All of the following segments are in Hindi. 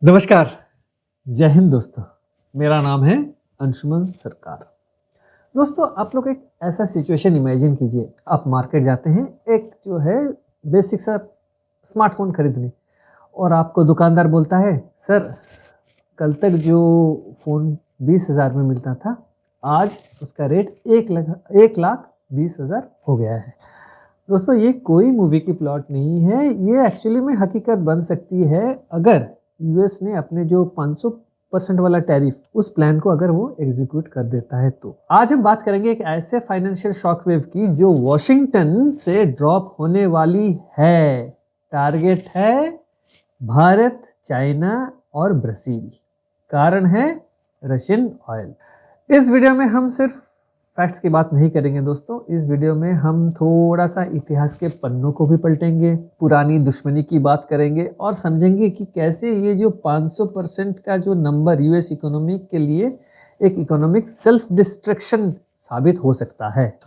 नमस्कार, जय हिंद दोस्तों। मेरा नाम है अंशुमन सरकार। दोस्तों, आप लोग एक ऐसा सिचुएशन इमेजिन कीजिए, आप मार्केट जाते हैं एक जो है बेसिक सा स्मार्टफ़ोन खरीदने और आपको दुकानदार बोलता है, सर कल तक जो फ़ोन 20,000 में मिलता था, आज उसका रेट 1,20,000 हो गया है। दोस्तों, ये कोई मूवी की प्लॉट नहीं है, ये एक्चुअली में हकीकत बन सकती है अगर यूएस ने अपने जो 500% वाला टैरिफ उस प्लान को अगर वो एग्जीक्यूट कर देता है तो। आज हम बात करेंगे एक ऐसे फाइनेंशियल शॉकवेव की जो वॉशिंगटन से ड्रॉप होने वाली है। टारगेट है भारत, चाइना और ब्राजील। कारण है रशियन ऑयल। इस वीडियो में हम सिर्फ फैक्ट्स की बात नहीं करेंगे दोस्तों, इस वीडियो में हम थोड़ा सा इतिहास के पन्नों को भी पलटेंगे, पुरानी दुश्मनी की बात करेंगे और समझेंगे कि कैसे ये जो 500% का जो नंबर यूएस इकोनॉमी के लिए एक इकोनॉमिक सेल्फ डिस्ट्रक्शन साबित हो सकता है।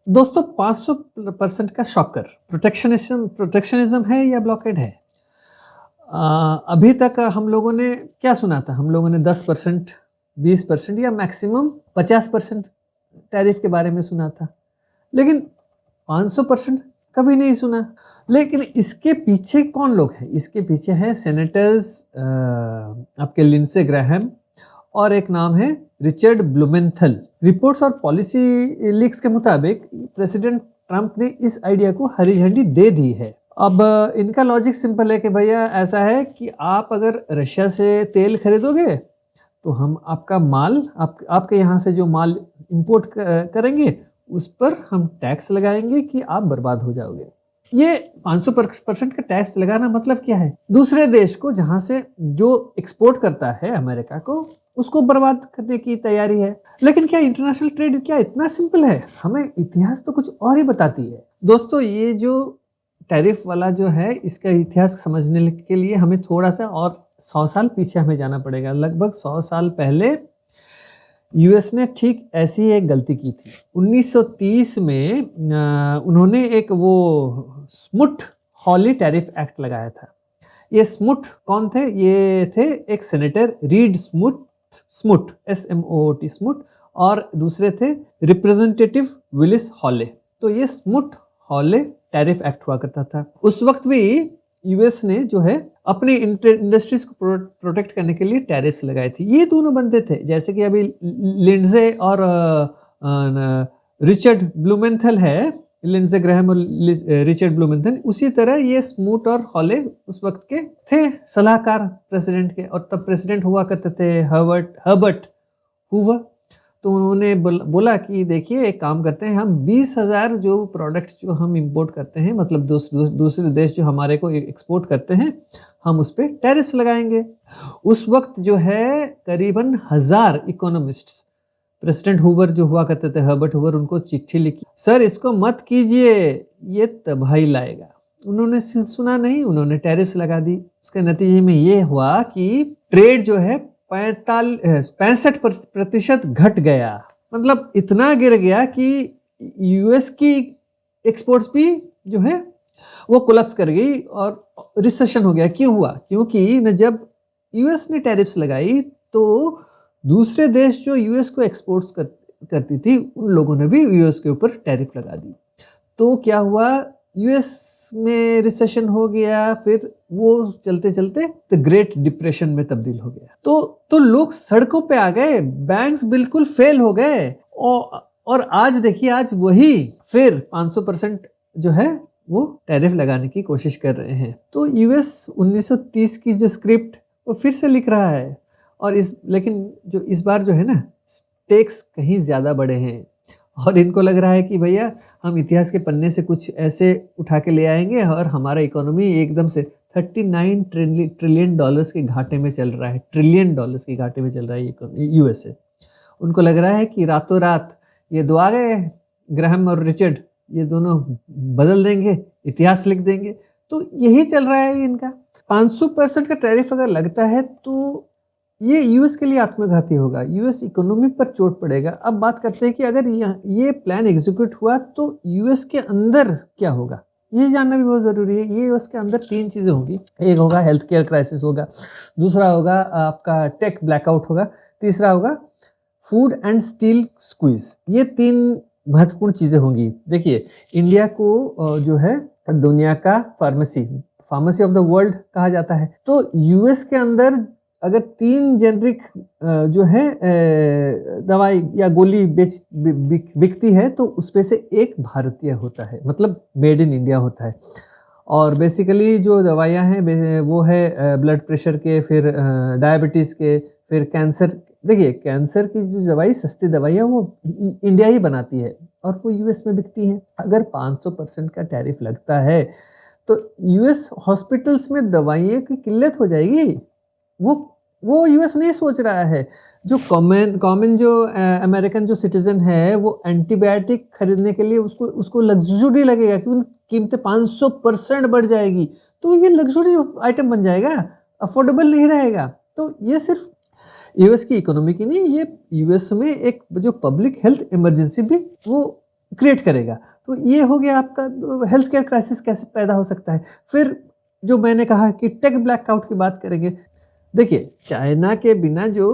दोस्तों, 500% का शॉकर प्रोटेक्शनिज्म है या ब्लॉकेड है? अभी तक हम लोगों ने क्या सुना था? हम लोगों ने 10%, 20% या मैक्सिमम 50% टैरिफ के बारे में सुना था, लेकिन 500% कभी नहीं सुना। लेकिन इसके पीछे कौन लोग हैं? इसके पीछे है सेनेटर्स आपके लिंडसे ग्राहम और एक नाम है रिचर्ड ब्लूमेंथल। रिपोर्ट्स और पॉलिसी लीक्स के मुताबिक प्रेसिडेंट ट्रंप ने इस आइडिया को हरी झंडी दे दी है। अब इनका लॉजिक सिंपल है कि भैया ऐसा है कि आप अगर रशिया से तेल खरीदोगे तो हम आपका माल आपके यहाँ से जो माल इंपोर्ट करेंगे उस पर हम टैक्स लगाएंगे कि आप बर्बाद हो जाओगे। ये 500% का टैक्स लगाना मतलब क्या है? दूसरे देश को जहाँ से जो एक्सपोर्ट करता है अमेरिका को, उसको बर्बाद करने की तैयारी है। लेकिन क्या इंटरनेशनल ट्रेड क्या इतना सिंपल है? हमें इतिहास तो कुछ और ही बताती है। दोस्तों, ये जो टैरिफ वाला जो है, इसका इतिहास समझने के लिए हमें थोड़ा सा और 100 साल पीछे हमें जाना पड़ेगा। लगभग 100 साल पहले यूएस ने ठीक ऐसी एक गलती की थी। 1930 में उन्होंने एक वो स्मुट-हॉली टैरिफ एक्ट लगाया था। ये स्मुट कौन थे? ये थे एक senator read smooth SMOOT smooth, और दूसरे थे रिप्रेजेंटेटिव विलिस हॉले। तो ये स्मुट-हॉले टैरिफ एक्ट हुआ करता था। उस वक्त भी यूएस ने जो है अपनी इंडस्ट्रीज को प्रोटेक्ट करने के लिए टैरिफ्स लगाए थे। ये दोनों बंदे थे, जैसे कि अभी लिंडसे और रिचर्ड ब्लूमेंथल है, लिंडसे ग्राहम और रिचर्ड ब्लूमेंथल, उसी तरह ये स्मूट और हॉले उस वक्त के थे सलाहकार प्रेसिडेंट के। और तब प्रेसिडेंट हुआ करते थे हर्बर्ट हूवर। तो उन्होंने बोला कि देखिए, एक काम करते हैं, हम 20,000 जो प्रोडक्ट्स जो हम इंपोर्ट करते हैं, मतलब दूसरे देश जो हमारे को एक्सपोर्ट करते हैं, हम उस पर टैरिफ्स लगाएंगे। उस वक्त जो है करीबन 1000 इकोनॉमिस्ट्स, प्रेसिडेंट हूवर जो हुआ करते थे, हर्बर्ट हूवर, उनको चिट्ठी लिखी, सर इसको मत कीजिए, ये तबाही लाएगा। उन्होंने सुना नहीं, उन्होंने टैरिफ्स लगा दी। उसके नतीजे में ये हुआ कि ट्रेड जो है 65% घट गया। मतलब इतना गिर गया कि यूएस की एक्सपोर्ट्स भी जो है वो कोलैप्स कर गई और रिसेशन हो गया। क्यों हुआ? क्योंकि न जब यूएस ने टैरिफ्स लगाई तो दूसरे देश जो यूएस को एक्सपोर्ट्स करती थी, उन लोगों ने भी यूएस के ऊपर टैरिफ लगा दी। तो क्या हुआ? यूएस में रिसेशन हो गया, फिर वो चलते चलते द ग्रेट डिप्रेशन में तब्दील हो गया। तो लोग सड़कों पे आ गए, बैंक्स बिल्कुल फेल हो गए। और आज देखिए, आज वही फिर 500% जो है वो टैरिफ लगाने की कोशिश कर रहे हैं। तो यूएस 1930 की जो स्क्रिप्ट वो फिर से लिख रहा है। और लेकिन जो इस बार जो है ना, स्टेक्स कहीं ज़्यादा बड़े हैं और इनको लग रहा है कि भैया हम इतिहास के पन्ने से कुछ ऐसे उठा के ले आएंगे और हमारा इकोनॉमी एकदम से $39 ट्रिलियन के घाटे में चल रहा है। ट्रिलियन डॉलर्स के घाटे में चल रहा है यूएसए। उनको लग रहा है कि रातों रात ये दो आ गए, ग्राहम और रिचर्ड, ये दोनों बदल देंगे, इतिहास लिख देंगे। तो यही चल रहा है इनका। 500% का टैरिफ अगर लगता है तो ये यूएस के लिए आत्मघाती होगा, यूएस इकोनॉमी पर चोट पड़ेगा। अब बात करते हैं कि अगर ये प्लान एग्जीक्यूट हुआ तो यूएस के अंदर क्या होगा। ये जानना भी बहुत ज़रूरी है। ये उसके अंदर 3 चीज़ें होंगी, एक होगा हेल्थ केयर क्राइसिस होगा, दूसरा होगा आपका टेक ब्लैकआउट होगा, तीसरा होगा फूड एंड स्टील स्क्वीज। ये 3 महत्वपूर्ण चीज़ें होंगी। देखिए, इंडिया को जो है दुनिया का फार्मेसी ऑफ द वर्ल्ड कहा जाता है। तो यूएस के अंदर अगर 3 जेनरिक जो है दवाई या गोली बिकती है तो उसमें से एक भारतीय होता है, मतलब मेड इन इंडिया होता है। और बेसिकली जो दवाइयाँ हैं वो है ब्लड प्रेशर के, फिर डायबिटीज़ के, फिर कैंसर। देखिए, कैंसर की जो दवाई सस्ती दवाई है वो इंडिया ही बनाती है और वो यूएस में बिकती है। अगर 500% का टैरिफ लगता है तो यूएस हॉस्पिटल्स में दवाइयों की किल्लत हो जाएगी। वो यूएस नहीं सोच रहा है। जो कॉमन जो अमेरिकन जो सिटीजन है वो एंटीबायोटिक खरीदने के लिए उसको लग्जरी लगेगा कि कीमतें 500% बढ़ जाएगी, तो ये लग्जरी आइटम बन जाएगा, अफोर्डेबल नहीं रहेगा। तो ये सिर्फ यूएस की इकोनॉमी की नहीं, ये यूएस में एक जो पब्लिक हेल्थ इमरजेंसी भी वो क्रिएट करेगा। तो ये हो गया आपका हेल्थ केयर क्राइसिस कैसे पैदा हो सकता है। फिर जो मैंने कहा कि टेक ब्लैकआउट की बात करेंगे। देखिए, चाइना के बिना जो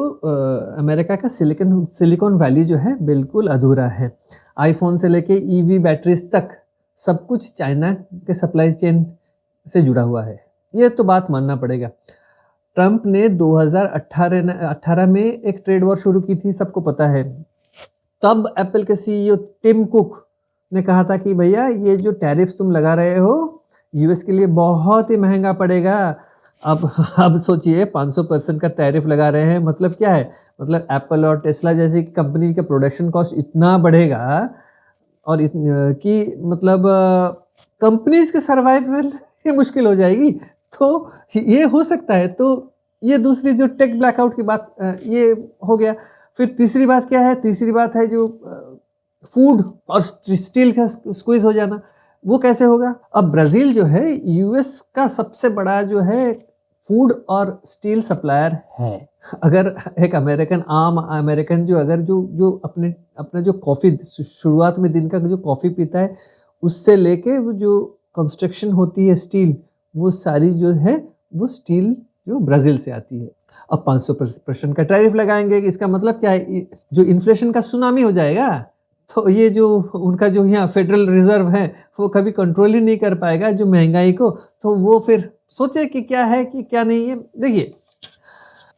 अमेरिका का सिलिकॉन वैली जो है बिल्कुल अधूरा है। आईफोन से लेके ईवी बैटरीज तक सब कुछ चाइना के सप्लाई चेन से जुड़ा हुआ है, ये तो बात मानना पड़ेगा। ट्रंप ने 2018 में एक ट्रेड वॉर शुरू की थी, सबको पता है। तब एप्पल के सीईओ टिम कुक ने कहा था कि भैया ये जो टैरिफ्स तुम लगा रहे हो यूएस के लिए बहुत ही महंगा पड़ेगा। अब सोचिए 500% का टैरिफ लगा रहे हैं, मतलब क्या है, मतलब एप्पल और टेस्ला जैसी कंपनी का प्रोडक्शन कॉस्ट इतना बढ़ेगा और कि मतलब कंपनीज के सर्वाइवल ये मुश्किल हो जाएगी। तो ये हो सकता है। तो ये दूसरी जो टेक ब्लैकआउट की बात ये हो गया। फिर तीसरी बात क्या है, तीसरी बात है जो फूड और स्टील का स्क्वीज हो जाना। वो कैसे होगा? अब ब्राज़ील जो है यूएस का सबसे बड़ा जो है फूड और स्टील सप्लायर है। अगर एक आम अमेरिकन जो अगर जो अपने जो कॉफ़ी शुरुआत में दिन का जो कॉफ़ी पीता है उससे लेके वो जो कंस्ट्रक्शन होती है स्टील, वो सारी जो है वो स्टील जो ब्राज़ील से आती है। अब 500% का टैरिफ लगाएंगे, इसका मतलब क्या है, जो इन्फ्लेशन का सुनामी हो जाएगा। तो ये जो उनका जो यहाँ फेडरल रिजर्व है वो कभी कंट्रोल ही नहीं कर पाएगा जो महंगाई को। तो वो फिर सोचे कि क्या है कि क्या नहीं है। देखिए,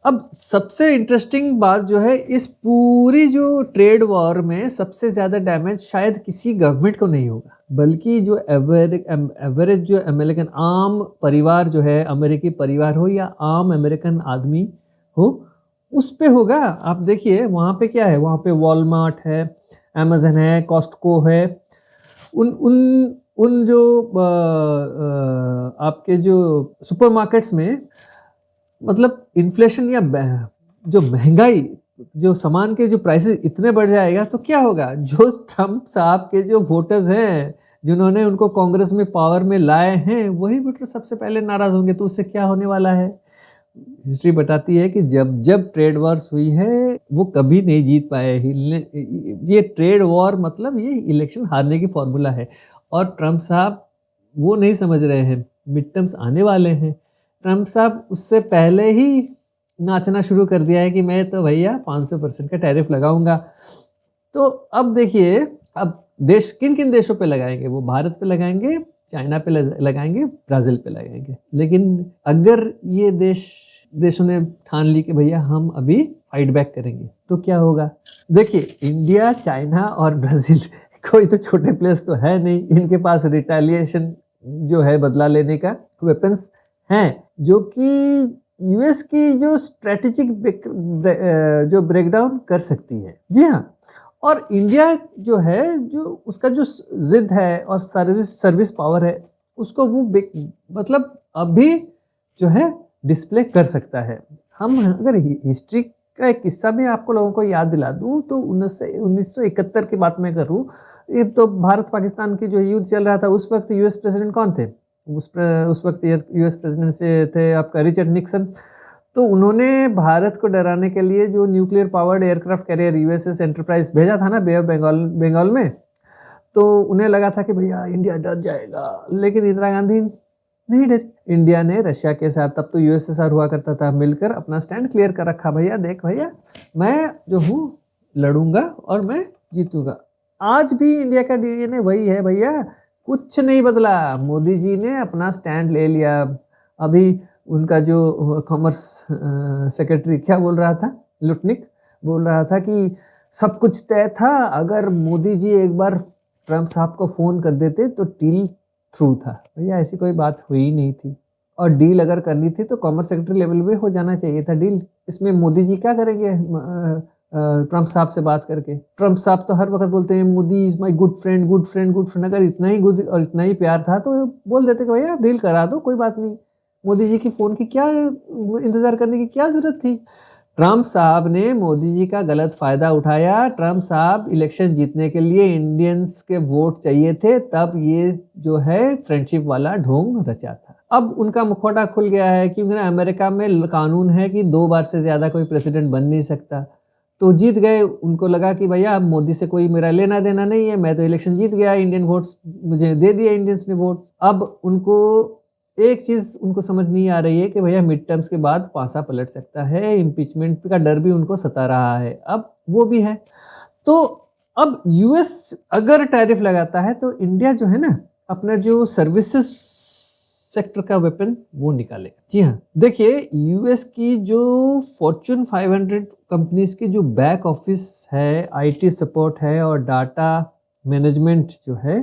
अब सबसे इंटरेस्टिंग बात जो है, इस पूरी जो ट्रेड वॉर में सबसे ज़्यादा डैमेज शायद किसी गवर्नमेंट को नहीं होगा, बल्कि जो एवरेज जो अमेरिकन आम परिवार जो है, अमेरिकी परिवार हो या आम अमेरिकन आदमी हो, उस पे होगा। आप देखिए वहाँ पे क्या है, वहाँ पे वॉलमार्ट है, अमेज़न है, कॉस्टको है। उन जो आपके जो सुपरमार्केट्स में मतलब इन्फ्लेशन या जो महंगाई, जो सामान के जो प्राइसेस इतने बढ़ जाएगा तो क्या होगा? जो ट्रंप साहब के जो वोटर्स हैं, जिन्होंने उनको कांग्रेस में पावर में लाए हैं, वही वोटर सबसे पहले नाराज़ होंगे। तो उससे क्या होने वाला है? हिस्ट्री बताती है कि जब ट्रेड वॉर्स हुई है वो कभी नहीं जीत पाए। ये ट्रेड वॉर मतलब ये इलेक्शन हारने की फॉर्मूला है। और ट्रंप साहब वो नहीं समझ रहे हैं, मिड टर्म्स आने वाले हैं। ट्रंप साहब उससे पहले ही नाचना शुरू कर दिया है कि मैं तो भैया 500% का टैरिफ लगाऊंगा। तो अब देखिए, अब देश किन किन देशों पे लगाएंगे? वो भारत पे लगाएंगे, चाइना पे लगाएंगे, ब्राज़ील पे लगाएंगे। लेकिन अगर ये देशों ने ठान ली कि भैया हम अभी फाइट बैक करेंगे, तो क्या होगा? देखिए, इंडिया, चाइना और ब्राज़ील कोई तो छोटे प्लेयर्स तो है नहीं। इनके पास रिटेलिएशन जो है, बदला लेने का वेपन्स हैं, जो कि यूएस की जो स्ट्रेटेजिक जो ब्रेकडाउन कर सकती है। जी हाँ। और इंडिया जो है, जो उसका जो जिद है और सर्विस पावर है, उसको वो मतलब अभी जो है डिस्प्ले कर सकता है। हम अगर हिस्ट्री का एक किस्सा भी आपको लोगों को याद दिला दूं तो 1971 की बात मैं करूं, ये तो भारत पाकिस्तान की जो युद्ध चल रहा था, उस वक्त यूएस प्रेसिडेंट कौन थे? उस वक्त यूएस प्रेसिडेंट से थे आपका रिचर्ड निक्सन। तो उन्होंने भारत को डराने के लिए जो nuclear powered aircraft carrier USS enterprise भेजा था ना, बे ऑफ बंगाल में। तो उन्हें लगा था कि भैया इंडिया डर जाएगा, लेकिन इंदिरा गांधी नहीं डरी। इंडिया ने रशिया के साथ, तब तो यूएसएसआर हुआ करता था, मिलकर अपना स्टैंड क्लियर कर रखा, भैया देख भैया मैं जो हूँ लड़ूंगा और मैं जीतूंगा। आज भी इंडिया का डीएनए वही है भैया, कुछ नहीं बदला। मोदी जी ने अपना स्टैंड ले लिया। अभी उनका जो कॉमर्स सेक्रेटरी क्या बोल रहा था, लुटनिक बोल रहा था कि सब कुछ तय था, अगर मोदी जी एक बार ट्रम्प साहब को फ़ोन कर देते तो डील थ्रू था। भैया ऐसी कोई बात हुई नहीं थी, और डील अगर करनी थी तो कॉमर्स सेक्रेटरी लेवल पे हो जाना चाहिए था डील। इसमें मोदी जी क्या करेंगे ट्रम्प साहब से बात करके? ट्रम्प साहब तो हर वक्त बोलते हैं Modi is my good friend, good friend, good friend. अगर इतना ही गुड और इतना ही प्यार था तो बोल देते कि भैया डील करा दो, कोई बात नहीं। मोदी जी की फ़ोन की क्या इंतज़ार करने की क्या ज़रूरत थी? ट्रम्प साहब ने मोदी जी का गलत फ़ायदा उठाया। ट्रम्प साहब इलेक्शन जीतने के लिए इंडियंस के वोट चाहिए थे, तब ये जो है फ्रेंडशिप वाला ढोंग रचा था। अब उनका मुखौटा खुल गया है, क्योंकि ना अमेरिका में कानून है कि 2 बार से ज़्यादा कोई प्रेसिडेंट बन नहीं सकता। तो जीत गए। उनको लगा कि भैया अब मोदी से कोई मेरा लेना देना नहीं है, मैं तो इलेक्शन जीत गया, इंडियन वोट्स मुझे दे दिए इंडियंस ने वोट। अब उनको एक चीज़ उनको समझ नहीं आ रही है कि भैया मिड टर्म्स के बाद पासा पलट सकता है, इम्पीचमेंट का डर भी उनको सता रहा है, अब वो भी है। तो अब यूएस अगर टैरिफ लगाता है तो इंडिया जो है ना अपना जो सर्विसेज सेक्टर का वेपन वो निकालेगा। जी हाँ, देखिए यूएस की जो फॉर्च्यून 500 कंपनीज की जो बैक ऑफिस है, आईटी सपोर्ट है और डाटा मैनेजमेंट जो है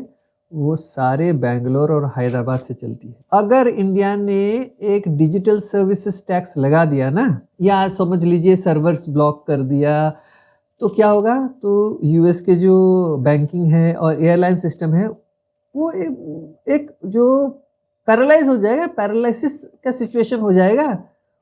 वो सारे बेंगलोर और हैदराबाद से चलती है। अगर इंडिया ने एक डिजिटल सर्विसेज टैक्स लगा दिया ना, या समझ लीजिए सर्वर्स ब्लॉक कर दिया, तो क्या होगा? तो यूएस के जो बैंकिंग है और एयरलाइन सिस्टम है वो एक जो पैरालाइज हो जाएगा, पैरालिसिस का सिचुएशन हो जाएगा।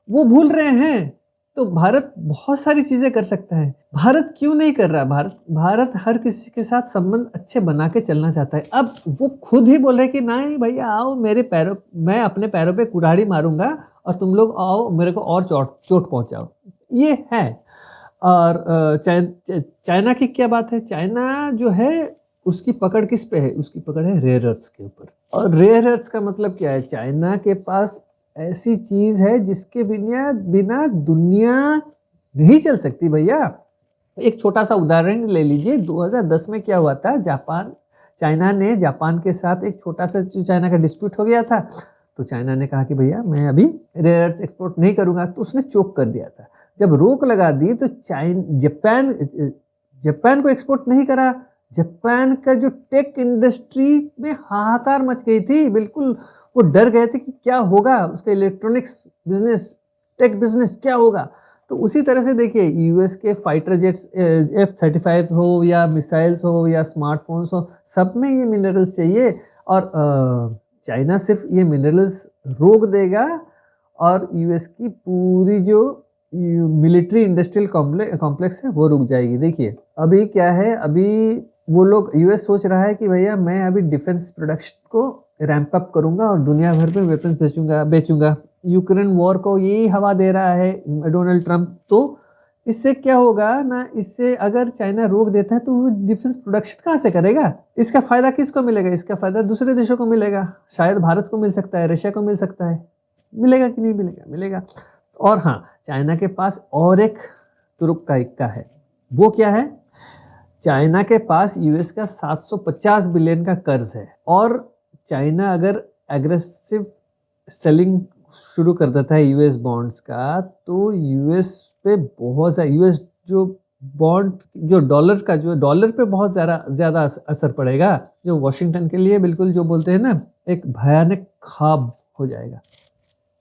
वो भूल रहे हैं। तो भारत बहुत सारी चीज़ें कर सकता है। भारत क्यों नहीं कर रहा? भारत हर किसी के साथ संबंध अच्छे बना के चलना चाहता है। अब वो खुद ही बोल रहे कि नहीं भैया आओ मेरे पैरों, मैं अपने पैरों पे कुल्हाड़ी मारूंगा और तुम लोग आओ मेरे को और चोट पहुंचाओ, ये है। और चाइना की क्या बात है? चाइना जो है उसकी पकड़ किस पे है? उसकी पकड़ है रेयर अर्थ्स के ऊपर। और रेयर अर्थ्स का मतलब क्या है? चाइना के पास ऐसी चीज है जिसके बिना दुनिया नहीं चल सकती भैया। एक छोटा सा उदाहरण ले लीजिए, 2010 में क्या हुआ था? चाइना ने जापान के साथ एक छोटा सा चाइना का डिस्प्यूट हो गया था, तो चाइना ने कहा कि भैया मैं अभी रेयर अर्थ्स एक्सपोर्ट नहीं करूंगा, तो उसने चोक कर दिया था। जब रोक लगा दी तो जापान को एक्सपोर्ट नहीं करा। जापान का जो टेक इंडस्ट्री में हाहाकार मच गई थी, बिल्कुल वो डर गए थे कि क्या होगा उसका इलेक्ट्रॉनिक्स बिजनेस, टेक बिजनेस क्या होगा। तो उसी तरह से देखिए यूएस के फाइटर जेट्स F-35 हो या मिसाइल्स हो या स्मार्टफोन्स हो, सब में ये मिनरल्स चाहिए। और चाइना सिर्फ ये मिनरल्स रोक देगा और यूएस की पूरी जो मिलिट्री इंडस्ट्रियल कॉम्प्लेक्स है वो रुक जाएगी। देखिए अभी क्या है, अभी वो लोग यूएस सोच रहा है कि भैया मैं अभी डिफेंस प्रोडक्शन को रैंप अप करूंगा और दुनिया भर में वेपन्स बेचूंगा। यूक्रेन वॉर को यही हवा दे रहा है डोनाल्ड ट्रंप। तो इससे क्या होगा ना, इससे अगर चाइना रोक देता है तो वो डिफेंस प्रोडक्शन कहाँ से करेगा? इसका फायदा किसको मिलेगा? इसका फायदा दूसरे देशों को मिलेगा, शायद भारत को मिल सकता है, रशिया को मिल सकता है। मिलेगा कि नहीं मिलेगा? मिलेगा। और हाँ, चाइना के पास और एक तुरुप का इक्का है। वो क्या है? चाइना के पास यूएस का 750 बिलियन का कर्ज है, और चाइना अगर एग्रेसिव सेलिंग शुरू कर देता है यूएस बॉन्ड्स का, तो यूएस पे बहुत सा यूएस जो बॉन्ड जो डॉलर पे बहुत ज़्यादा असर पड़ेगा, जो वॉशिंगटन के लिए बिल्कुल जो बोलते हैं ना एक भयानक ख्वाब हो जाएगा।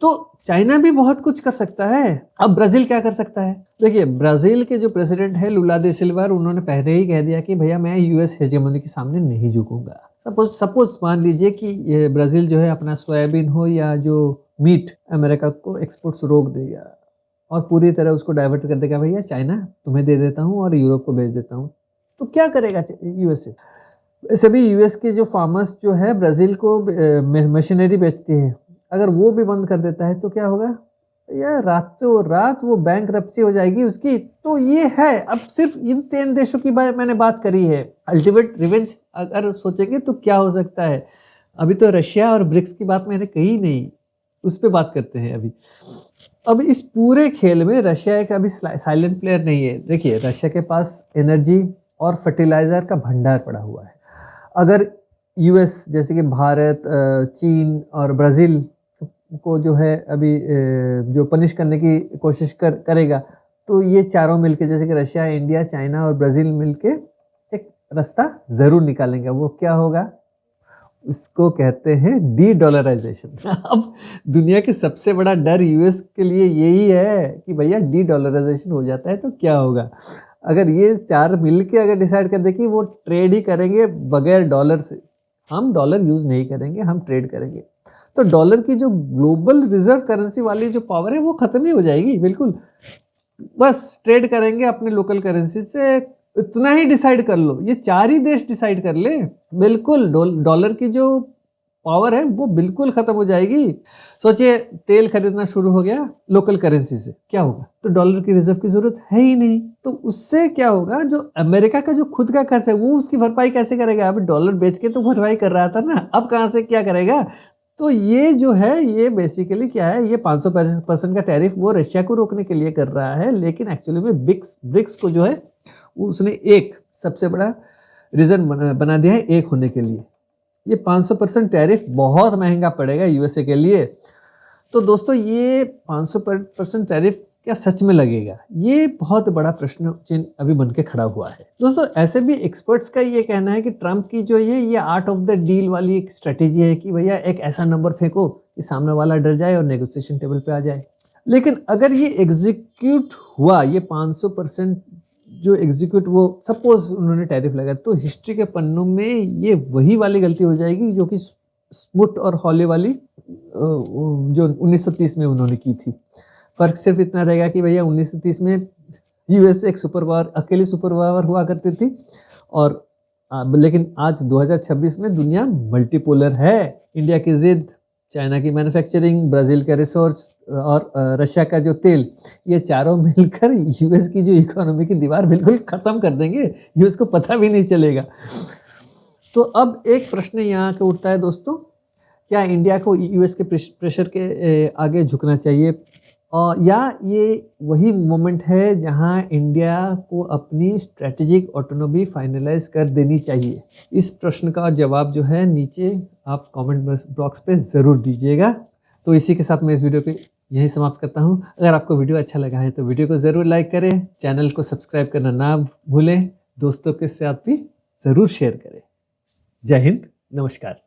तो चाइना भी बहुत कुछ कर सकता है। अब ब्राज़ील क्या कर सकता है? देखिए ब्राज़ील के जो प्रेसिडेंट है लुला दा सिल्वा, उन्होंने पहले ही कह दिया कि भैया मैं यूएस हेजेमोनी के सामने नहीं झुकूंगा। सपोज मान लीजिए कि ब्राज़ील जो है अपना सोयाबीन हो या जो मीट अमेरिका को एक्सपोर्ट्स रोक देगा और पूरी तरह उसको डाइवर्ट कर देगा, भैया चाइना तुम्हें दे देता हूँ और यूरोप को भेज देता हूँ। तो क्या करेगा यूएसए? वैसे भी यूएस के जो फार्मर्स जो है ब्राज़ील को मशीनरी बेचती है, अगर वो भी बंद कर देता है तो क्या होगा? यार रातों रात वो बैंकरप्सी हो जाएगी उसकी। तो ये है, अब सिर्फ इन 3 देशों की मैंने बात करी है। अल्टीमेट रिवेंज अगर सोचेंगे तो क्या हो सकता है, अभी तो रशिया और ब्रिक्स की बात मैंने कही नहीं, उस पर बात करते हैं अभी। अब इस पूरे खेल में रशिया एक अभी साइलेंट प्लेयर नहीं है। देखिए रशिया के पास एनर्जी और फर्टिलाइज़र का भंडार पड़ा हुआ है। अगर यूएस जैसे कि भारत, चीन और ब्राज़ील को जो है अभी जो पनिश करने की कोशिश करेगा, तो ये चारों मिलके, जैसे कि रशिया, इंडिया, चाइना और ब्राज़ील मिलके एक रास्ता ज़रूर निकालेंगे। वो क्या होगा, उसको कहते हैं डी डॉलराइजेशन। अब दुनिया के सबसे बड़ा डर यूएस के लिए यही है कि भैया डी डॉलराइजेशन हो जाता है तो क्या होगा। अगर ये 4 मिलके अगर डिसाइड कर दे कि वो ट्रेड ही करेंगे बगैर डॉलर से, हम डॉलर यूज़ नहीं करेंगे, हम ट्रेड करेंगे, तो डॉलर की जो ग्लोबल रिजर्व करेंसी वाली जो पावर है वो खत्म ही हो जाएगी बिल्कुल। बस ट्रेड करेंगे अपने लोकल करेंसी से, इतना ही डिसाइड कर लो, ये 4 ही देश डिसाइड कर ले, बिल्कुल डॉलर की जो पावर है वो बिल्कुल खत्म हो जाएगी। सोचिए तेल खरीदना शुरू हो गया लोकल करेंसी से, क्या होगा, तो डॉलर की रिजर्व की जरूरत है ही नहीं। तो उससे क्या होगा, जो अमेरिका का जो खुद का खर्च है वो उसकी भरपाई कैसे करेगा। अब डॉलर बेच के तो भरपाई कर रहा था ना, अब कहाँ से क्या करेगा। तो ये जो है ये बेसिकली क्या है, ये 500% का टैरिफ वो रशिया को रोकने के लिए कर रहा है, लेकिन एक्चुअली में ब्रिक्स को जो है उसने एक सबसे बड़ा रीज़न बना दिया है एक होने के लिए। ये 500% टैरिफ बहुत महंगा पड़ेगा यूएसए के लिए। तो दोस्तों ये 500% टैरिफ क्या सच में लगेगा, ये बहुत बड़ा प्रश्न चिन्ह अभी बन के खड़ा हुआ है। दोस्तों ऐसे भी एक्सपर्ट्स का ये कहना है कि ट्रम्प की जो ये आर्ट ऑफ द डील वाली एक स्ट्रेटेजी है कि भैया एक ऐसा नंबर फेंको कि सामने वाला डर जाए और नेगोशिएशन टेबल पे आ जाए। लेकिन अगर ये एग्जीक्यूट हुआ, ये 500% जो एग्जीक्यूट, वो सपोज उन्होंने टैरिफ लगाया, तो हिस्ट्री के पन्नों में ये वही वाली गलती हो जाएगी जो कि स्मुट और हॉले वाली जो 1930 में उन्होंने की थी। फर्क सिर्फ इतना रहेगा कि भैया 1930 में यूएस एक सुपर पावर, अकेली सुपर पावर हुआ करती थी, और लेकिन आज 2026 में दुनिया मल्टीपोलर है। इंडिया की जिद, चाइना की मैन्युफैक्चरिंग, ब्राज़ील का रिसोर्स और रशिया का जो तेल, ये चारों मिलकर यूएस की जो इकोनॉमी की दीवार बिल्कुल ख़त्म कर देंगे, यूएस को पता भी नहीं चलेगा। तो अब एक प्रश्न यहाँ के उठता है दोस्तों, क्या इंडिया को यूएस के प्रेशर के आगे झुकना चाहिए, या ये वही मोमेंट है जहां इंडिया को अपनी स्ट्रेटेजिक ऑटोनॉमी फाइनलाइज कर देनी चाहिए। इस प्रश्न का जवाब जो है नीचे आप कमेंट बॉक्स पे ज़रूर दीजिएगा। तो इसी के साथ मैं इस वीडियो को यहीं समाप्त करता हूं। अगर आपको वीडियो अच्छा लगा है तो वीडियो को ज़रूर लाइक करें, चैनल को सब्सक्राइब करना ना भूलें, दोस्तों के साथ भी ज़रूर शेयर करें। जय हिंद, नमस्कार।